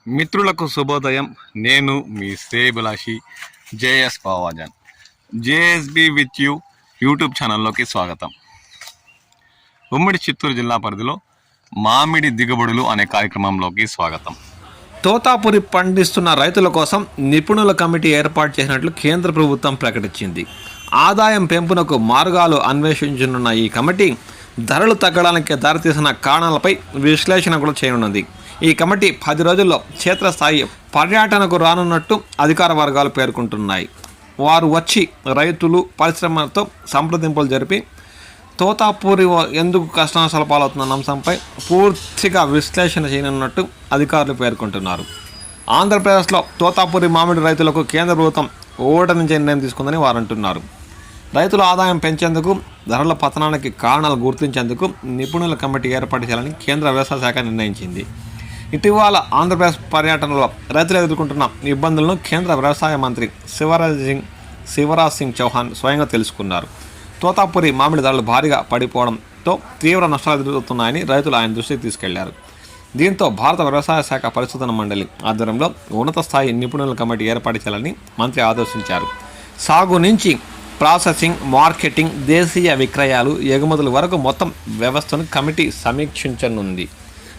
మిత్రులకు శుభోదయం. నేను మీ శ్రేయభిలాషి JS Pavajan. JSB with you YouTube ఛానల్లోకి స్వాగతం. ఉమ్మడి చిత్తూరు జిల్లా పరిధిలో మామిడి దిగుబడులు అనే కార్యక్రమంలోకి స్వాగతం. తోతాపురి పండిస్తున్న రైతుల కోసం నిపుణుల కమిటీ ఏర్పాటు చేసినట్లు కేంద్ర ప్రభుత్వం ప్రకటించింది. ఆదాయం పెంపునకు మార్గాలు అన్వేషించనున్న ఈ కమిటీ ధరలు తగ్గడానికి దారితీసిన కారణాలపై విశ్లేషణ కూడా చేయనున్నది. ఈ కమిటీ 10 రోజుల్లో క్షేత్రస్థాయి పర్యటనకు రానున్నట్టు అధికార వర్గాలు పేర్కొంటున్నాయి. వారు వచ్చి రైతులు, పరిశ్రమలతో సంప్రదింపులు జరిపి తోతాపూరి ఎందుకు కష్టానష్టాల పాలవుతున్న అంశంపై పూర్తిగా విశ్లేషణ చేయనున్నట్టు అధికారులు పేర్కొంటున్నారు. ఆంధ్రప్రదేశ్లో తోతాపూరి మామిడి రైతులకు కేంద్ర ప్రభుత్వం ఓటమించే నిర్ణయం తీసుకుందని వారు అంటున్నారు. రైతుల ఆదాయం పెంచేందుకు, ధరల పతనానికి కారణాలు గుర్తించేందుకు నిపుణుల కమిటీ ఏర్పాటు చేయాలని కేంద్ర వ్యవసాయ శాఖ నిర్ణయించింది. ఇటీవల ఆంధ్రప్రదేశ్ పర్యటనలో రైతులు ఎదుర్కొంటున్న ఇబ్బందులను కేంద్ర వ్యవసాయ మంత్రి శివరాజ్ సింగ్ చౌహాన్ స్వయంగా తెలుసుకున్నారు. తోతాపురి మామిడి ధరలు భారీగా పడిపోవడంతో తీవ్ర నష్టాలు ఎదురవుతున్నాయని రైతులు ఆయన దృష్టికి తీసుకెళ్లారు. దీంతో భారత వ్యవసాయ శాఖ పరిశోధన మండలి ఆధ్వర్యంలో ఉన్నత స్థాయి నిపుణుల కమిటీ ఏర్పాటు చేయాలని మంత్రి ఆదేశించారు. సాగు నుంచి ప్రాసెసింగ్, మార్కెటింగ్, దేశీయ విక్రయాలు, ఎగుమతుల వరకు మొత్తం వ్యవస్థను కమిటీ సమీక్షించనుంది.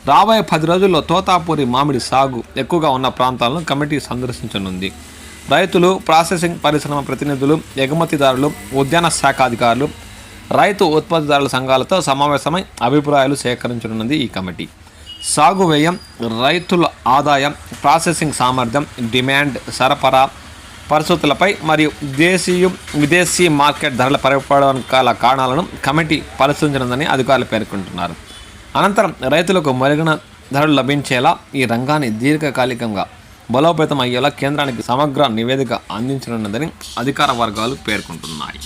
రాబోయే 10 రోజుల్లో తోతాపూరి మామిడి సాగు ఎక్కువగా ఉన్న ప్రాంతాలను కమిటీ సందర్శించనుంది. రైతులు, ప్రాసెసింగ్ పరిశ్రమ ప్రతినిధులు, ఎగుమతిదారులు, ఉద్యాన శాఖ అధికారులు, రైతు ఉత్పత్తిదారుల సంఘాలతో సమావేశమై అభిప్రాయాలు సేకరించనున్నది ఈ కమిటీ. సాగు వ్యయం, రైతుల ఆదాయం, ప్రాసెసింగ్ సామర్థ్యం, డిమాండ్, సరఫరా పరిస్థితులపై మరియు విదేశీ మార్కెట్ ధరల పడిపోవడానికి గల కారణాలను కమిటీ పరిశీలించనుందని అధికారులు పేర్కొంటున్నారు. అనంతరం రైతులకు మెరుగైన ధరలు లభించేలా ఈ రంగాన్ని దీర్ఘకాలికంగా బలోపేతం అయ్యేలా కేంద్రానికి సమగ్ర నివేదిక అందించనున్నదని అధికార వర్గాలు పేర్కొంటున్నాయి.